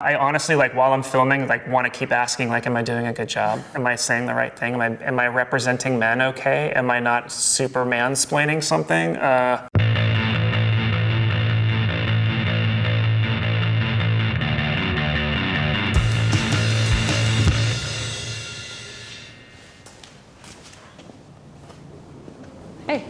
I honestly, like, while I'm filming, like, want to keep asking, like, am I doing a good job? Am I saying the right thing? Am I representing men okay? Am I not super mansplaining something? Hey.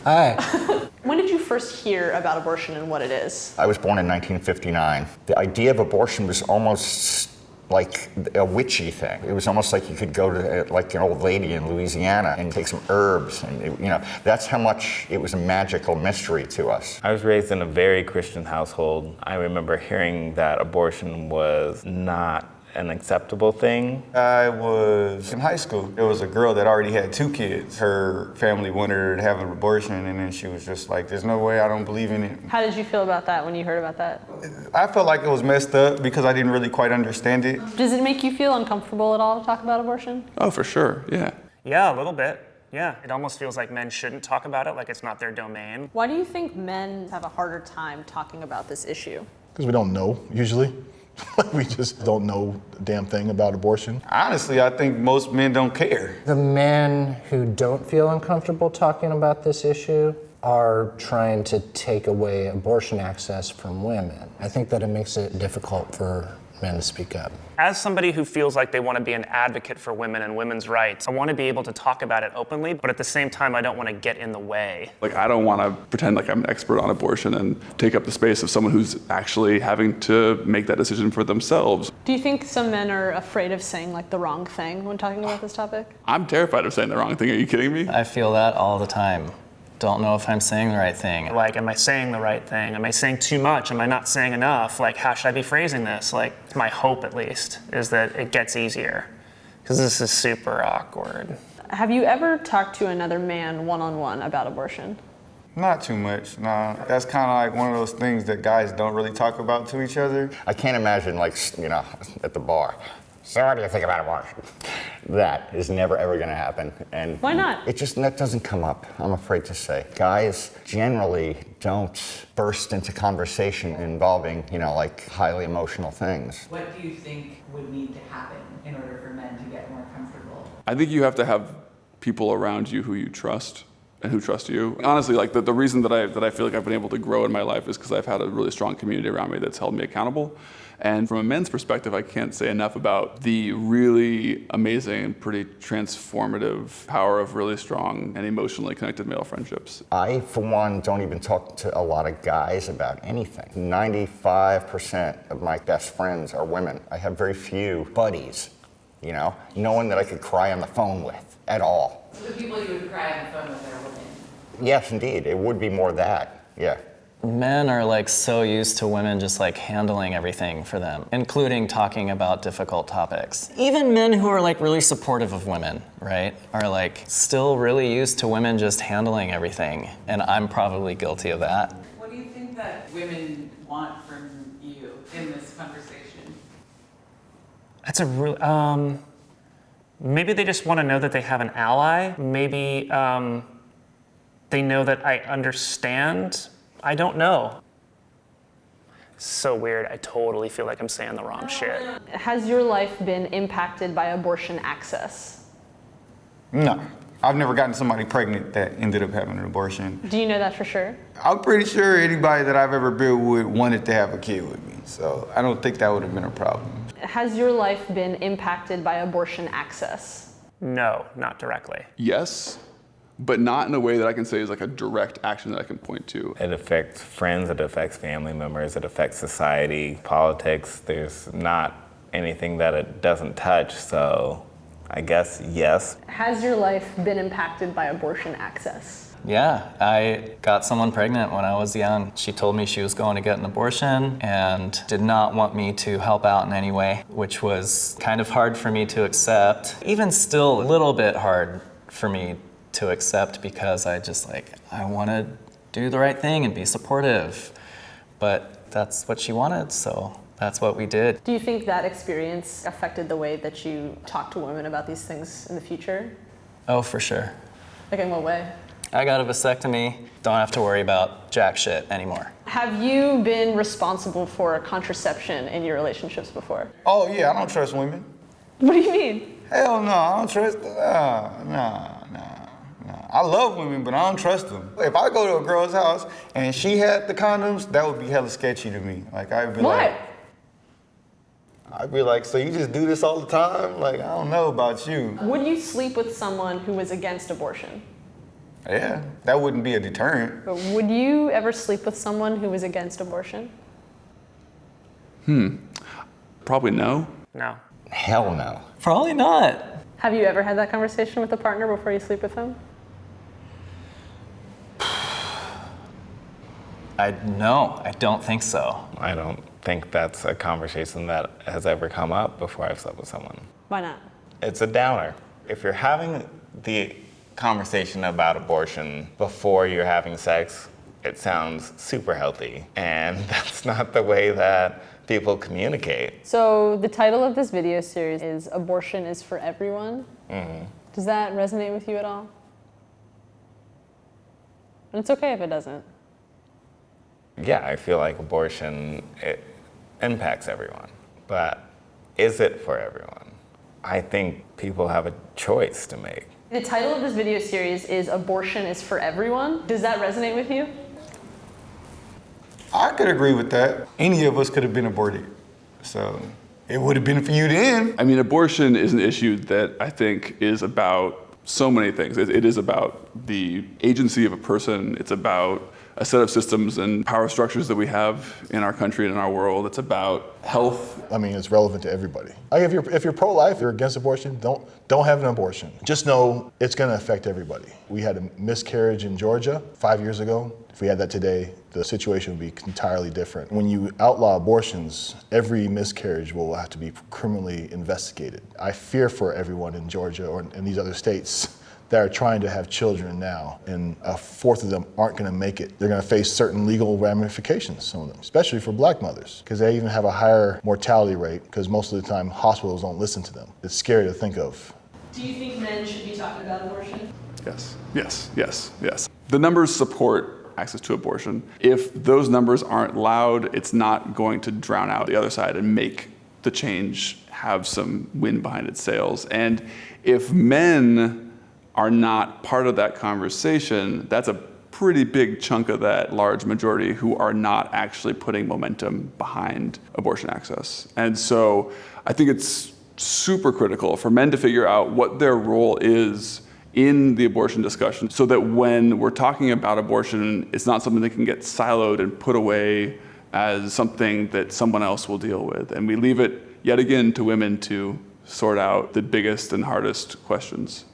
Hi. When did you first hear about abortion and what it is? I was born in 1959. The idea of abortion was almost like a witchy thing. It was almost like you could go to like an old lady in Louisiana and take some herbs, and that's how much it was a magical mystery to us. I was raised in a very Christian household. I remember hearing that abortion was not an acceptable thing. I was in high school. There was a girl that already had 2 kids. Her family wanted her to have an abortion, and then she was just like, there's no way, I don't believe in it. How did you feel about that when you heard about that? I felt like it was messed up because I didn't really quite understand it. Does it make you feel uncomfortable at all to talk about abortion? Oh, for sure, yeah. Yeah, a little bit. Yeah, it almost feels like men shouldn't talk about it, like it's not their domain. Why do you think men have a harder time talking about this issue? Because we don't know, usually. We just don't know a damn thing about abortion. Honestly, I think most men don't care. The men who don't feel uncomfortable talking about this issue are trying to take away abortion access from women. I think that it makes it difficult for men to speak up. As somebody who feels like they want to be an advocate for women and women's rights, I want to be able to talk about it openly, but at the same time, I don't want to get in the way. Like, I don't want to pretend like I'm an expert on abortion and take up the space of someone who's actually having to make that decision for themselves. Do you think some men are afraid of saying like the wrong thing when talking about this topic? I'm terrified of saying the wrong thing. Are you kidding me? I feel that all the time. Don't know if I'm saying the right thing. Like, am I saying the right thing? Am I saying too much? Am I not saying enough? Like, how should I be phrasing this? Like, my hope, at least, is that it gets easier, because this is super awkward. Have you ever talked to another man one-on-one about abortion? Not too much, nah. That's kind of like one of those things that guys don't really talk about to each other. I can't imagine, like, at the bar. So what do you think about abortion? That is never ever gonna happen. And why not? That doesn't come up, I'm afraid to say. Guys generally don't burst into conversation involving, like highly emotional things. What do you think would need to happen in order for men to get more comfortable? I think you have to have people around you who you trust and who trust you. Honestly, like the reason that I feel like I've been able to grow in my life is because I've had a really strong community around me that's held me accountable. And from a men's perspective, I can't say enough about the really amazing and pretty transformative power of really strong and emotionally connected male friendships. I, for one, don't even talk to a lot of guys about anything. 95% of my best friends are women. I have very few buddies, no one that I could cry on the phone with at all. So the people you would cry on the phone with are women? Yes, indeed. It would be more that, yeah. Men are like so used to women just like handling everything for them, including talking about difficult topics. Even men who are like really supportive of women, right, are like still really used to women just handling everything. And I'm probably guilty of that. What do you think that women want from you in this conversation? That's a real, maybe they just want to know that they have an ally. Maybe they know that I understand. I don't know. So weird. I totally feel like I'm saying the wrong shit. Has your life been impacted by abortion access? No. I've never gotten somebody pregnant that ended up having an abortion. Do you know that for sure? I'm pretty sure anybody that I've ever been with wanted to have a kid with me, so I don't think that would have been a problem. Has your life been impacted by abortion access? No, not directly. Yes, but not in a way that I can say is like a direct action that I can point to. It affects friends, it affects family members, it affects society, politics. There's not anything that it doesn't touch, so I guess yes. Has your life been impacted by abortion access? Yeah, I got someone pregnant when I was young. She told me she was going to get an abortion and did not want me to help out in any way, which was kind of hard for me to accept. Even still a little bit hard for me to accept because I want to do the right thing and be supportive. But that's what she wanted, so that's what we did. Do you think that experience affected the way that you talk to women about these things in the future? Oh, for sure. Like in what way? I got a vasectomy, don't have to worry about jack shit anymore. Have you been responsible for contraception in your relationships before? Oh yeah, I don't trust women. What do you mean? Hell no, I don't trust them. Nah. I love women, but I don't trust them. If I go to a girl's house and she had the condoms, that would be hella sketchy to me. Like I'd be What? like, so you just do this all the time? Like, I don't know about you. Would you sleep with someone who was against abortion? Yeah, that wouldn't be a deterrent. But would you ever sleep with someone who was against abortion? Probably no. No. Hell no. Probably not. Have you ever had that conversation with a partner before you sleep with them? No, I don't think so. I don't think that's a conversation that has ever come up before I've slept with someone. Why not? It's a downer. If you're having the conversation about abortion before you're having sex, it sounds super healthy. And that's not the way that people communicate. So the title of this video series is Abortion is for Everyone. Does that resonate with you at all? And it's okay if it doesn't. Yeah, I feel like abortion, it impacts everyone. But is it for everyone? I think people have a choice to make. The title of this video series is Abortion is for Everyone. Does that resonate with you? I could agree with that. Any of us could have been aborted. So it would have been for you then. I mean, abortion is an issue that I think is about so many things. It is about the agency of a person. It's about a set of systems and power structures that we have in our country and in our world. It's about health. I mean, it's relevant to everybody. Like if you're pro-life, you're against abortion, don't have an abortion. Just know it's going to affect everybody. We had a miscarriage in Georgia 5 years ago. If we had that today, the situation would be entirely different. When you outlaw abortions, every miscarriage will have to be criminally investigated. I fear for everyone in Georgia or in these other states that are trying to have children now, and a fourth of them aren't gonna make it. They're gonna face certain legal ramifications, some of them, especially for black mothers, because they even have a higher mortality rate, because most of the time hospitals don't listen to them. It's scary to think of. Do you think men should be talking about abortion? Yes. The numbers support access to abortion. If those numbers aren't loud, it's not going to drown out the other side and make the change have some wind behind its sails. And if men are not part of that conversation, that's a pretty big chunk of that large majority who are not actually putting momentum behind abortion access. And so I think it's super critical for men to figure out what their role is in the abortion discussion so that when we're talking about abortion, it's not something that can get siloed and put away as something that someone else will deal with. And we leave it yet again to women to sort out the biggest and hardest questions.